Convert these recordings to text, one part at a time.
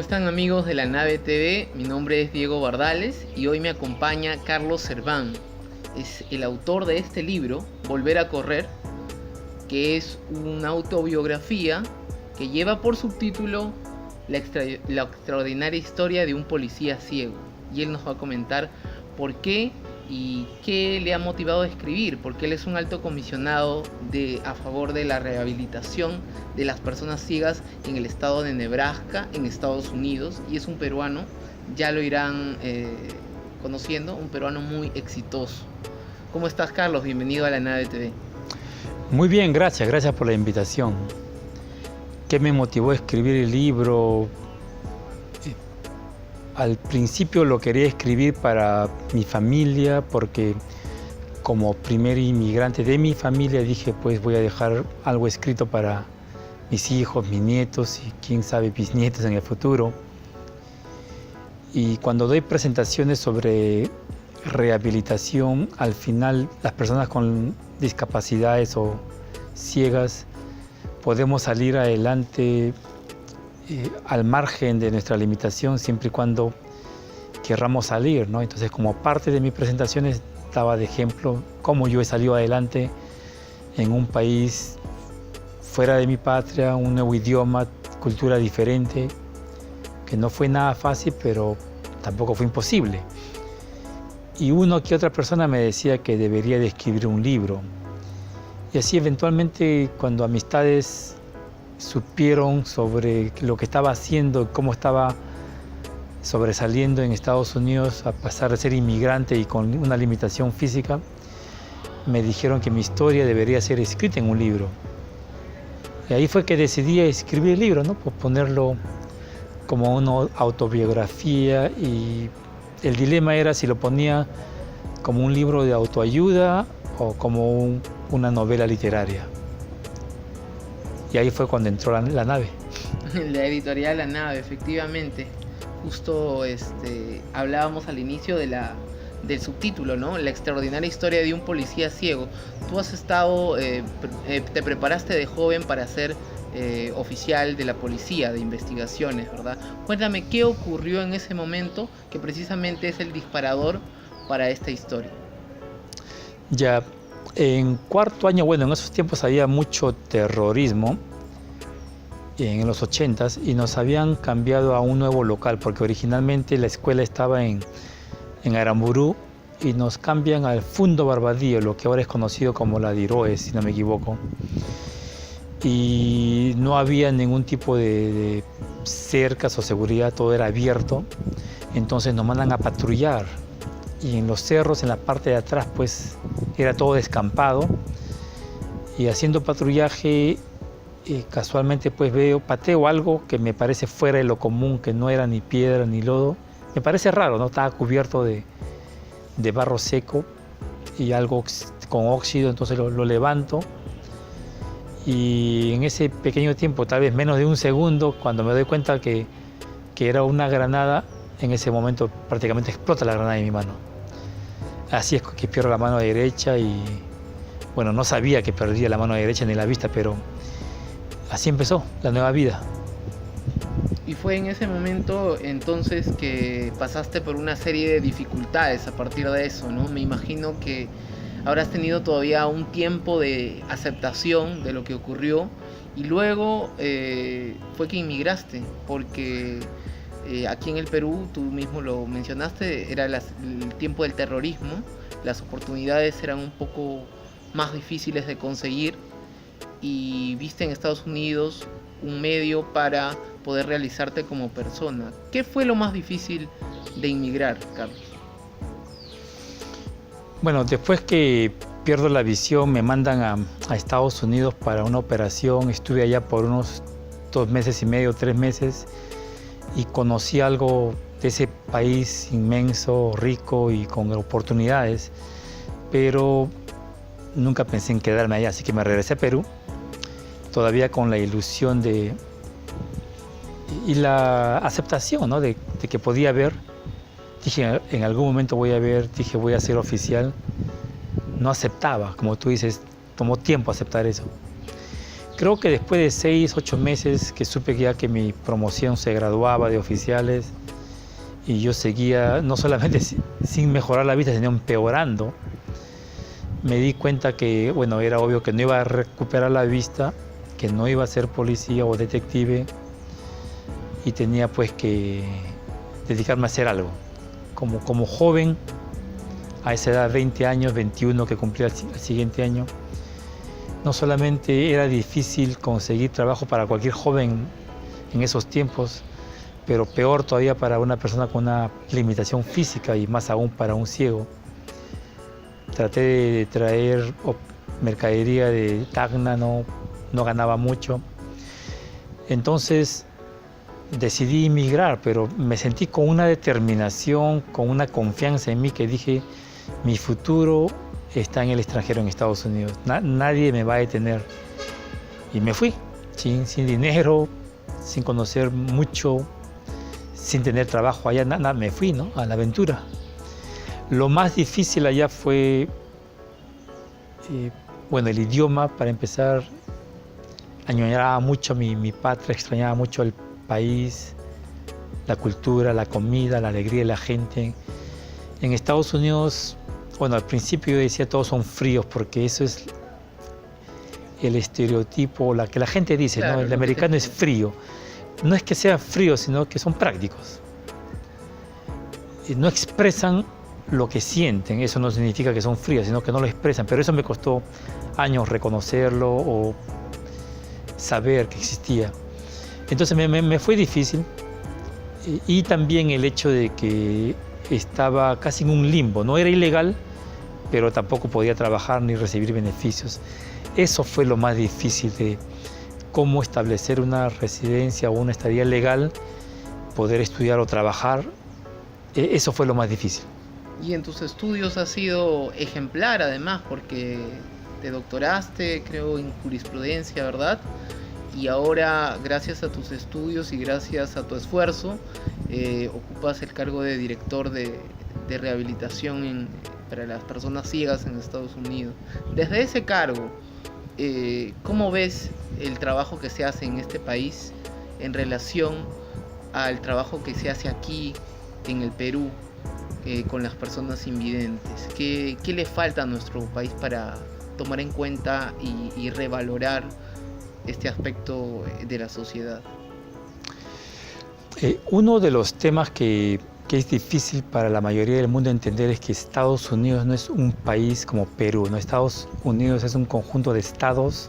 están amigos de La Nave TV? Mi nombre es Diego Bardales y hoy me acompaña Carlos Serván. Es el autor de este libro, Volver a Correr, que es una autobiografía que lleva por subtítulo la extraordinaria historia de un policía ciego. Y él nos va a comentar por qué y qué le ha motivado a escribir, porque él es un alto comisionado a favor de la rehabilitación de las personas ciegas en el estado de Nebraska, en Estados Unidos, y es un peruano, ya lo irán conociendo, un peruano muy exitoso. ¿Cómo estás, Carlos? Bienvenido a La Nave TV. Muy bien, gracias por la invitación. ¿Qué me motivó a escribir el libro? Al principio lo quería escribir para mi familia, porque como primer inmigrante de mi familia dije, pues voy a dejar algo escrito para mis hijos, mis nietos y quién sabe bisnietos en el futuro. Y cuando doy presentaciones sobre rehabilitación, al final las personas con discapacidades o ciegas podemos salir adelante al margen de nuestra limitación, siempre y cuando querramos salir, ¿no? Entonces, como parte de mis presentaciones, daba de ejemplo cómo yo he salido adelante en un país fuera de mi patria, un nuevo idioma, cultura diferente, que no fue nada fácil, pero tampoco fue imposible. Y uno que otra persona me decía que debería de escribir un libro. Y así eventualmente, cuando amistades supieron sobre lo que estaba haciendo, cómo estaba sobresaliendo en Estados Unidos a pasar de ser inmigrante y con una limitación física, me dijeron que mi historia debería ser escrita en un libro. Y ahí fue que decidí escribir el libro, ¿no? Por ponerlo como una autobiografía, y el dilema era si lo ponía como un libro de autoayuda o como una novela literaria. Y ahí fue cuando entró la nave. La editorial La Nave, efectivamente. Justo hablábamos al inicio del subtítulo, ¿no? La extraordinaria historia de un policía ciego. Tú has estado, te preparaste de joven para ser oficial de la policía de investigaciones, ¿verdad? Cuéntame, ¿qué ocurrió en ese momento que precisamente es el disparador para esta historia? Ya, en cuarto año, bueno, en esos tiempos había mucho terrorismo, en los 80s, y nos habían cambiado a un nuevo local, porque originalmente la escuela estaba en Aramburú, y nos cambian al Fundo Barbadillo, lo que ahora es conocido como la Diroe, si no me equivoco. Y no había ningún tipo de cercas o seguridad, todo era abierto. Entonces nos mandan a patrullar, y en los cerros, en la parte de atrás, pues era todo descampado, y haciendo patrullaje casualmente pues pateo algo que me parece fuera de lo común, que no era ni piedra ni lodo. Me parece raro, ¿no? Estaba cubierto de barro seco y algo con óxido, entonces lo levanto, y en ese pequeño tiempo, tal vez menos de un segundo, cuando me doy cuenta que era una granada, en ese momento prácticamente explota la granada en mi mano. Así es que pierdo la mano derecha, y bueno, no sabía que perdía la mano derecha ni la vista, pero así empezó la nueva vida. Y fue en ese momento entonces que pasaste por una serie de dificultades a partir de eso, ¿no? Me imagino que habrás tenido todavía un tiempo de aceptación de lo que ocurrió, y luego fue que inmigraste, porque aquí en el Perú, tú mismo lo mencionaste, era el tiempo del terrorismo, las oportunidades eran un poco más difíciles de conseguir, y viste en Estados Unidos un medio para poder realizarte como persona. ¿Qué fue lo más difícil de inmigrar, Carlos? Bueno, después que pierdo la visión, me mandan a Estados Unidos para una operación. Estuve allá por unos 2 meses y medio, 3 meses, y conocí algo de ese país inmenso, rico y con oportunidades, pero nunca pensé en quedarme allá, así que me regresé a Perú, todavía con la ilusión y la aceptación, ¿no? de que podía ver. Dije, en algún momento voy a ser oficial. No aceptaba, como tú dices, tomó tiempo aceptar eso. Creo que después de 6, 8 meses que supe ya que mi promoción se graduaba de oficiales y yo seguía no solamente sin mejorar la vista, sino empeorando, me di cuenta que, bueno, era obvio que no iba a recuperar la vista, que no iba a ser policía o detective y tenía pues que dedicarme a hacer algo. Como joven, a esa edad, 20 años, 21 que cumplí el siguiente año, no solamente era difícil conseguir trabajo para cualquier joven en esos tiempos, pero peor todavía para una persona con una limitación física y más aún para un ciego. Traté de traer mercadería de Tacna, no ganaba mucho. Entonces decidí emigrar, pero me sentí con una determinación, con una confianza en mí que dije, mi futuro está en el extranjero, en Estados Unidos. Nadie me va a detener. Y me fui, sin dinero, sin conocer mucho, sin tener trabajo allá, nada, me fui, ¿no?, a la aventura. Lo más difícil allá fue, bueno, el idioma, para empezar. Añoraba mucho mi patria, extrañaba mucho el país, la cultura, la comida, la alegría de la gente. En Estados Unidos, bueno, al principio yo decía todos son fríos porque eso es el estereotipo, la que la gente dice, claro, ¿no? El americano es frío. No es que sea frío, sino que son prácticos. Y no expresan lo que sienten, eso no significa que son fríos, sino que no lo expresan, pero eso me costó años reconocerlo o saber que existía. Entonces me fue difícil y también el hecho de que estaba casi en un limbo, no era ilegal, pero tampoco podía trabajar ni recibir beneficios. Eso fue lo más difícil de cómo establecer una residencia o una estadía legal, poder estudiar o trabajar, eso fue lo más difícil. Y en tus estudios has sido ejemplar además, porque te doctoraste, creo, en jurisprudencia, ¿verdad? Y ahora, gracias a tus estudios y gracias a tu esfuerzo, ocupas el cargo de director de rehabilitación para las personas ciegas en Estados Unidos. Desde ese cargo, ¿cómo ves el trabajo que se hace en este país en relación al trabajo que se hace aquí en el Perú con las personas invidentes? ¿Qué le falta a nuestro país para tomar en cuenta y revalorar este aspecto de la sociedad? Uno de los temas que es difícil para la mayoría del mundo entender es que Estados Unidos no es un país como Perú, ¿no? Estados Unidos es un conjunto de estados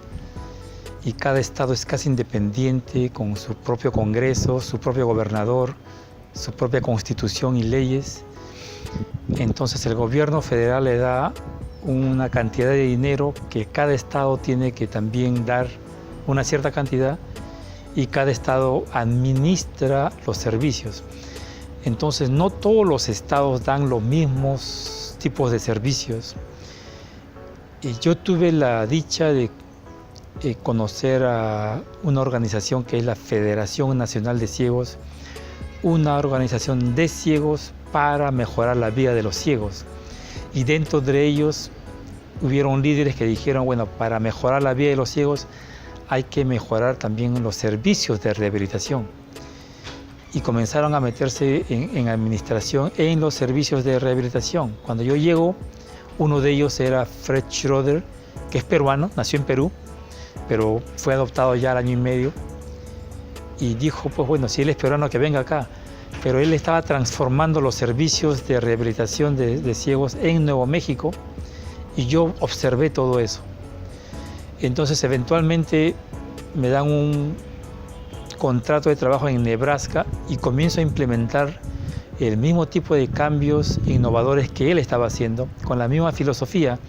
y cada estado es casi independiente con su propio Congreso, su propio gobernador, su propia constitución y leyes. Entonces el gobierno federal le da una cantidad de dinero que cada estado tiene que también dar una cierta cantidad y cada estado administra los servicios. Entonces no todos los estados dan los mismos tipos de servicios. Y yo tuve la dicha de conocer a una organización que es la Federación Nacional de Ciegos, una organización de ciegos para mejorar la vida de los ciegos. Y dentro de ellos hubieron líderes que dijeron, bueno, para mejorar la vida de los ciegos hay que mejorar también los servicios de rehabilitación. Y comenzaron a meterse en administración en los servicios de rehabilitación. Cuando yo llego, uno de ellos era Fred Schroeder, que es peruano, nació en Perú, pero fue adoptado ya al año y medio. Y dijo, pues bueno, si él es peruano, que venga acá. Pero él estaba transformando los servicios de rehabilitación de ciegos en Nuevo México y yo observé todo eso. Entonces eventualmente me dan un contrato de trabajo en Nebraska y comienzo a implementar el mismo tipo de cambios innovadores que él estaba haciendo, con la misma filosofía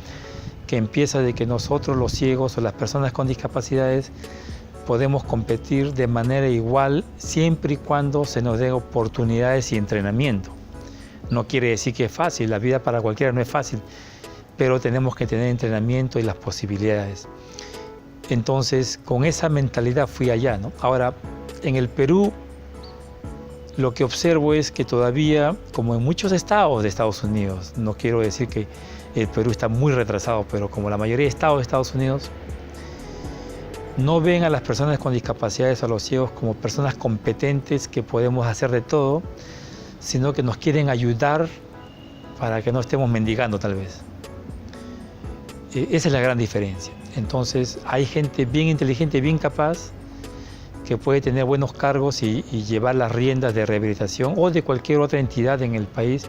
que empieza de que nosotros los ciegos o las personas con discapacidades podemos competir de manera igual siempre y cuando se nos den oportunidades y entrenamiento. No quiere decir que es fácil, la vida para cualquiera no es fácil, pero tenemos que tener entrenamiento y las posibilidades. Entonces, con esa mentalidad fui allá, ¿no? Ahora, en el Perú, lo que observo es que todavía, como en muchos estados de Estados Unidos, no quiero decir que el Perú está muy retrasado, pero como la mayoría de estados de Estados Unidos, no ven a las personas con discapacidades, a los ciegos, como personas competentes que podemos hacer de todo, sino que nos quieren ayudar para que no estemos mendigando tal vez. Esa es la gran diferencia. Entonces hay gente bien inteligente, bien capaz, que puede tener buenos cargos y llevar las riendas de rehabilitación o de cualquier otra entidad en el país,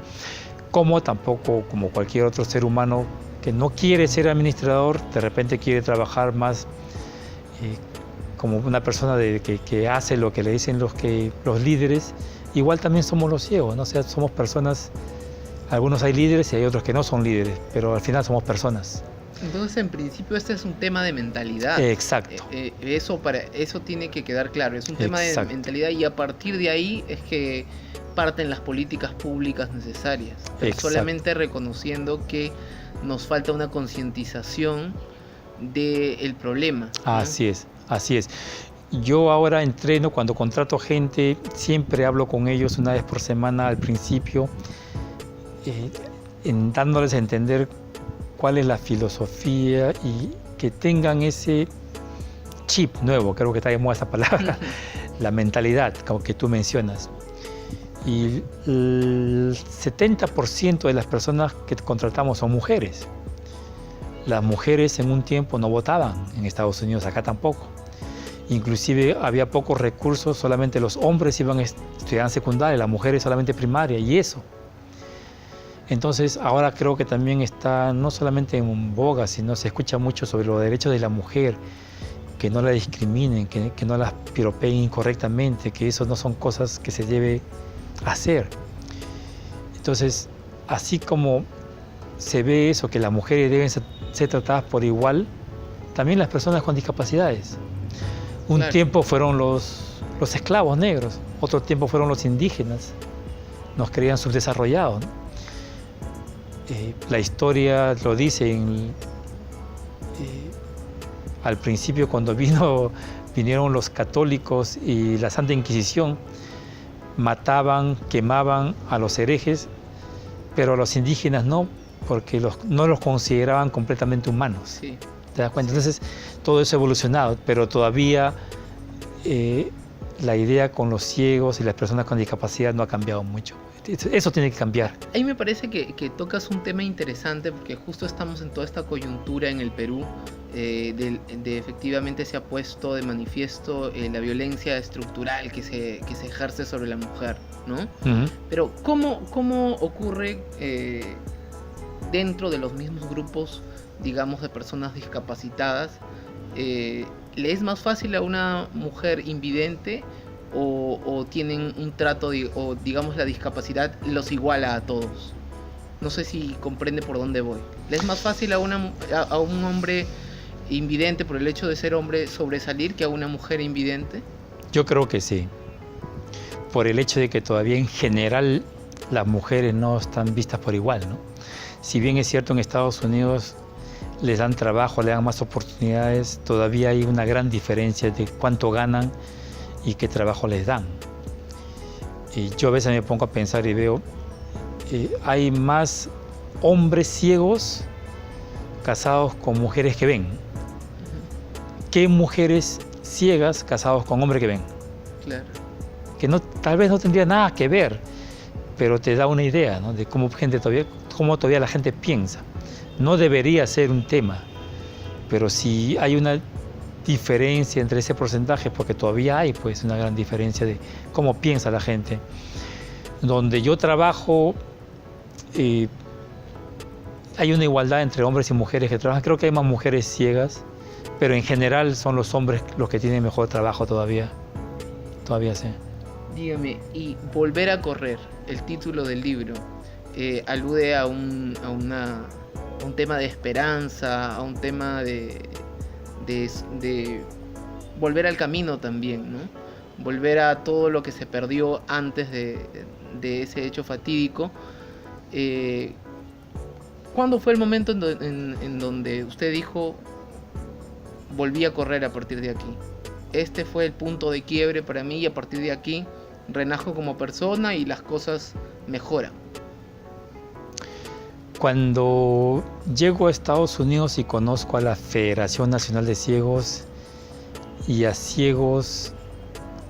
como tampoco como cualquier otro ser humano que no quiere ser administrador, de repente quiere trabajar más como una persona que hace lo que le dicen los líderes. Igual también somos los ciegos, ¿no? O sea, somos personas, algunos hay líderes y hay otros que no son líderes, pero al final somos personas. Entonces, en principio, este es un tema de mentalidad. Exacto. Eso tiene que quedar claro. Es un tema de mentalidad y a partir de ahí es que parten las políticas públicas necesarias. Pero solamente reconociendo que nos falta una concientización del problema, ¿no? Así es, así es. Yo ahora entreno, cuando contrato gente, siempre hablo con ellos una vez por semana al principio, dándoles a entender cuál es la filosofía y que tengan ese chip nuevo, creo que está de moda esa palabra, la mentalidad, como que tú mencionas. Y el 70% de las personas que contratamos son mujeres. Las mujeres en un tiempo no votaban en Estados Unidos, acá tampoco. Inclusive había pocos recursos, solamente los hombres iban a estudiar secundaria, las mujeres solamente primaria, y eso. Entonces ahora creo que también está no solamente en boga, sino se escucha mucho sobre los derechos de la mujer, que no la discriminen, que no la piropeen incorrectamente, que eso no son cosas que se debe hacer. Entonces, así como se ve eso, que las mujeres deben ser tratadas por igual, también las personas con discapacidades. Un tiempo fueron los esclavos negros, otro tiempo fueron los indígenas, nos creían subdesarrollados, ¿no? La historia lo dice, al principio cuando vinieron los católicos y la Santa Inquisición, mataban, quemaban a los herejes, pero a los indígenas no, porque no los consideraban completamente humanos. Sí. ¿Te das cuenta? Entonces, todo eso ha evolucionado, pero todavía la idea con los ciegos y las personas con discapacidad no ha cambiado mucho. Eso tiene que cambiar. Ahí me parece que tocas un tema interesante, porque justo estamos en toda esta coyuntura en el Perú, de efectivamente se ha puesto de manifiesto la violencia estructural que se ejerce sobre la mujer, ¿no? Uh-huh. Pero ¿cómo ocurre dentro de los mismos grupos, digamos, de personas discapacitadas? ¿Le es más fácil a una mujer invidente o tienen un trato, o digamos la discapacidad los iguala a todos? No sé si comprende por dónde voy. ¿Le es más fácil a un hombre invidente, por el hecho de ser hombre, sobresalir que a una mujer invidente? Yo creo que sí. Por el hecho de que todavía en general las mujeres no están vistas por igual, ¿no? Si bien es cierto en Estados Unidos les dan trabajo, le dan más oportunidades, todavía hay una gran diferencia de cuánto ganan y qué trabajo les dan. Y yo a veces me pongo a pensar y veo, hay más hombres ciegos casados con mujeres que ven, que mujeres ciegas casados con hombres que ven. Claro. Que tal vez no tendría nada que ver, pero te da una idea, ¿no? De cómo todavía la gente piensa. No debería ser un tema, pero si hay una diferencia entre ese porcentaje, porque todavía hay pues una gran diferencia de cómo piensa la gente. Donde yo trabajo, hay una igualdad entre hombres y mujeres que trabajan. Creo que hay más mujeres ciegas, pero en general son los hombres los que tienen mejor trabajo todavía sí. Dígame, y Volver a correr, el título del libro, alude a un tema de esperanza, a un tema de volver al camino también, ¿no? Volver a todo lo que se perdió antes de ese hecho fatídico. ¿Cuándo fue el momento en donde usted dijo, volví a correr a partir de aquí? Este fue el punto de quiebre para mí y a partir de aquí renajo como persona y las cosas mejoran. Cuando llego a Estados Unidos y conozco a la Federación Nacional de Ciegos, y a ciegos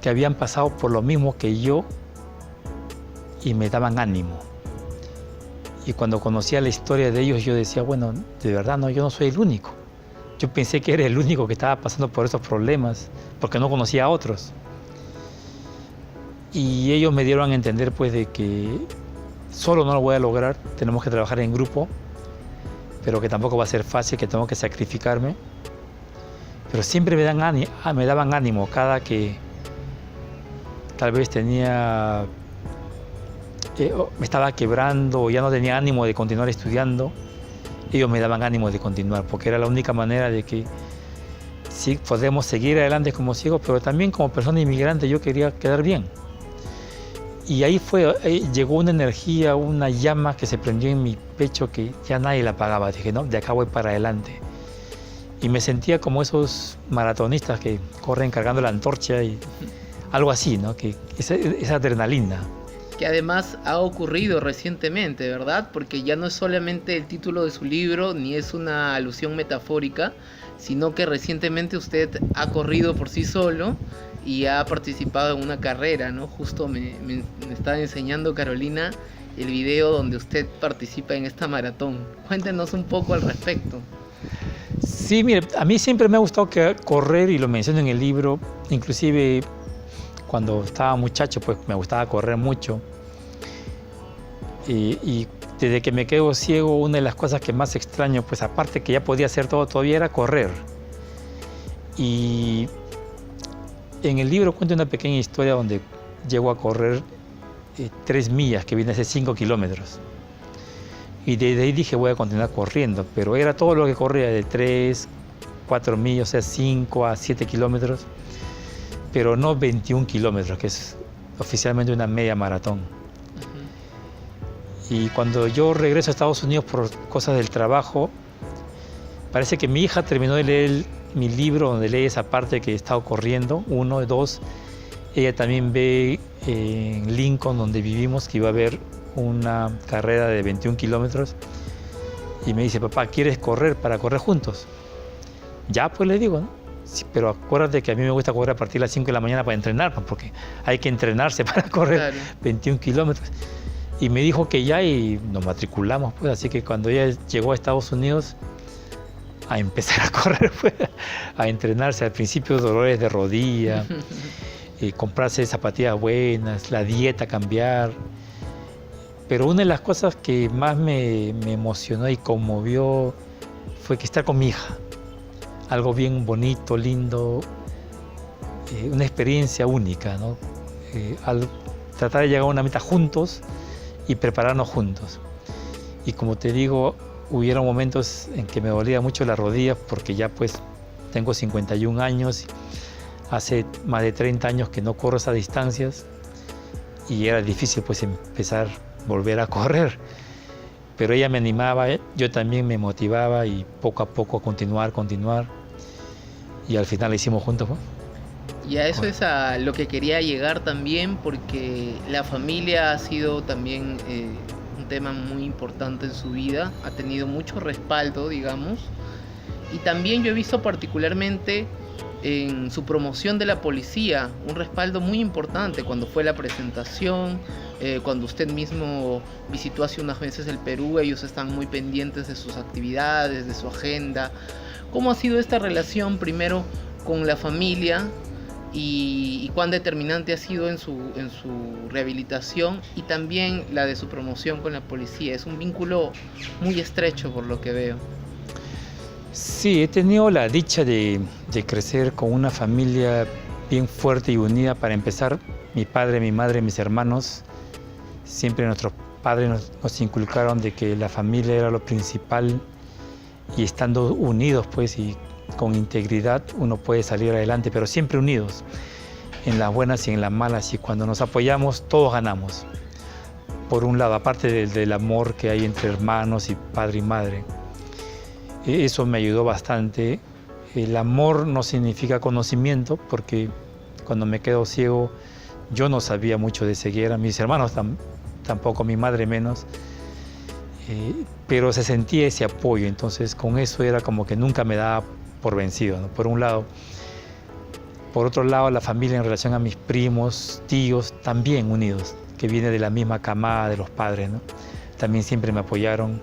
que habían pasado por lo mismo que yo y me daban ánimo. Y cuando conocía la historia de ellos, yo decía, bueno, de verdad, no, yo no soy el único. Yo pensé que era el único que estaba pasando por esos problemas, porque no conocía a otros. Y ellos me dieron a entender, pues, de que solo no lo voy a lograr, tenemos que trabajar en grupo, pero que tampoco va a ser fácil, que tengo que sacrificarme. Pero siempre me daban ánimo cada que tal vez tenía... me estaba quebrando o ya no tenía ánimo de continuar estudiando, ellos me daban ánimo de continuar, porque era la única manera de que sí podemos seguir adelante como ciegos, pero también como persona inmigrante yo quería quedar bien. Y ahí llegó una energía, una llama que se prendió en mi pecho que ya nadie la apagaba. Dije, no, de acá voy para adelante. Y me sentía como esos maratonistas que corren cargando la antorcha y algo así, ¿no? Que esa adrenalina. Que además ha ocurrido recientemente, ¿verdad? Porque ya no es solamente el título de su libro, ni es una alusión metafórica, sino que recientemente usted ha corrido por sí solo y ha participado en una carrera, ¿no? Justo me estaba enseñando Carolina el video donde usted participa en esta maratón. Cuéntenos un poco al respecto. Sí, mire, a mí siempre me ha gustado correr y lo menciono en el libro, inclusive cuando estaba muchacho, pues me gustaba correr mucho. Y desde que me quedo ciego, una de las cosas que más extraño, pues aparte que ya podía hacer todo, todavía era correr. Y en el libro cuento una pequeña historia donde llego a correr 3 millas, que viene a ser 5 kilómetros. Y desde ahí dije, voy a continuar corriendo, pero era todo lo que corría, de 3, 4 millas, o sea, 5 a 7 kilómetros, pero no 21 kilómetros, que es oficialmente una media maratón. Y cuando yo regreso a Estados Unidos por cosas del trabajo, parece que mi hija terminó de leer mi libro donde lee esa parte que he estado corriendo, 1, 2. Ella también ve en Lincoln, donde vivimos, que iba a haber una carrera de 21 kilómetros. Y me dice, papá, ¿quieres correr para correr juntos? Ya, pues le digo, ¿no? Sí, pero acuérdate que a mí me gusta correr a partir de las 5 de la mañana para entrenar, porque hay que entrenarse para correr, claro, 21 kilómetros. Y me dijo que ya, y nos matriculamos, pues. Así que cuando ella llegó a Estados Unidos a empezar a correr, pues, a entrenarse, al principio dolores de rodilla, comprarse zapatillas buenas, la dieta cambiar. Pero una de las cosas que más me emocionó y conmovió fue que estar con mi hija. Algo bien bonito, lindo, una experiencia única, ¿no? Al tratar de llegar a una meta juntos y prepararnos juntos. Y como te digo, hubieron momentos en que me dolía mucho las rodillas porque ya pues tengo 51 años, hace más de 30 años que no corro esas distancias y era difícil pues volver a correr. Pero ella me animaba, yo también me motivaba y poco a poco continuar y al final lo hicimos juntos, ¿no? Y a eso es a lo que quería llegar también, porque la familia ha sido también un tema muy importante en su vida, ha tenido mucho respaldo, digamos, y también yo he visto particularmente en su promoción de la policía un respaldo muy importante cuando fue la presentación, cuando usted mismo visitó hace unas veces el Perú, ellos están muy pendientes de sus actividades, de su agenda. ¿Cómo ha sido esta relación primero con la familia y cuán determinante ha sido en su rehabilitación y también la de su promoción con la policía? Es un vínculo muy estrecho por lo que veo. Sí, he tenido la dicha de crecer con una familia bien fuerte y unida. Para empezar, mi padre, mi madre, mis hermanos, siempre nuestros padres nos inculcaron de que la familia era lo principal y estando unidos pues y con integridad uno puede salir adelante, pero siempre unidos, en las buenas y en las malas, y cuando nos apoyamos todos ganamos. Por un lado, aparte del amor que hay entre hermanos y padre y madre. Eso me ayudó bastante. El amor no significa conocimiento, porque cuando me quedo ciego yo no sabía mucho de ceguera, mis hermanos tampoco, mi madre menos, pero se sentía ese apoyo, entonces con eso era como que nunca me daba por vencido, ¿no? Por un lado. Por otro lado, la familia en relación a mis primos, tíos, también unidos, que viene de la misma camada de los padres, ¿no? También siempre me apoyaron.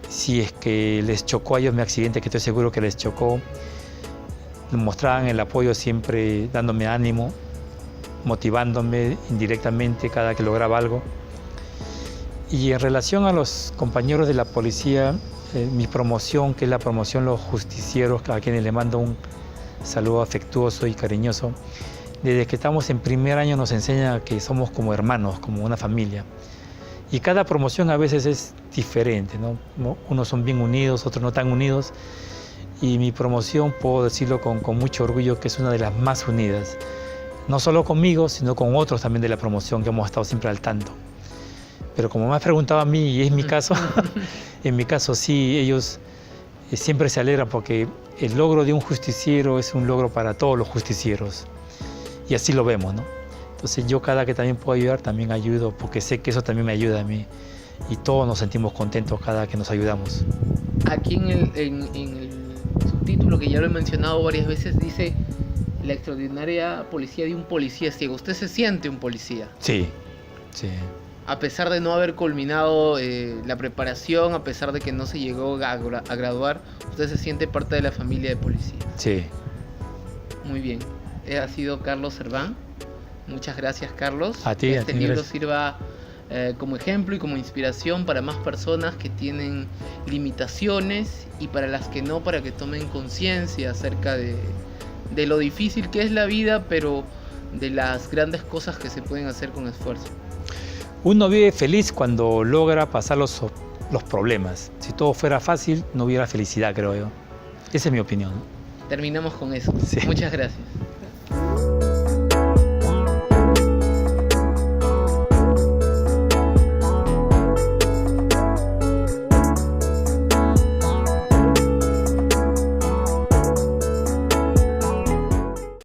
Si es que les chocó a ellos mi accidente, que estoy seguro que les chocó, mostraban el apoyo siempre dándome ánimo, motivándome indirectamente cada que lograba algo. Y en relación a los compañeros de la policía, mi promoción, que es la promoción Los Justicieros, a quienes le mando un saludo afectuoso y cariñoso, desde que estamos en primer año nos enseñan que somos como hermanos, como una familia. Y cada promoción a veces es diferente, ¿no? Unos son bien unidos, otros no tan unidos. Y mi promoción, puedo decirlo con mucho orgullo, que es una de las más unidas. No solo conmigo, sino con otros también de la promoción, que hemos estado siempre al tanto. Pero como me has preguntado a mí, y es mi caso, en mi caso sí, ellos siempre se alegran porque el logro de un justiciero es un logro para todos los justicieros. Y así lo vemos, ¿no? Entonces yo cada que también puedo ayudar, también ayudo, porque sé que eso también me ayuda a mí. Y todos nos sentimos contentos cada que nos ayudamos. Aquí en el subtítulo, que ya lo he mencionado varias veces, dice: la extraordinaria policía de un policía ciego. ¿Usted se siente un policía? Sí, sí. A pesar de no haber culminado la preparación, a pesar de que no se llegó a graduar, usted se siente parte de la familia de policía. Sí. Muy bien. Ha sido Carlos Serván. Muchas gracias, Carlos. A ti, que este libro gracias. sirva como ejemplo y como inspiración para más personas que tienen limitaciones, y para las que no, para que tomen conciencia acerca de lo difícil que es la vida, pero de las grandes cosas que se pueden hacer con esfuerzo. Uno vive feliz cuando logra pasar los problemas. Si todo fuera fácil, no hubiera felicidad, creo yo. Esa es mi opinión. Terminamos con eso. Sí. Muchas gracias.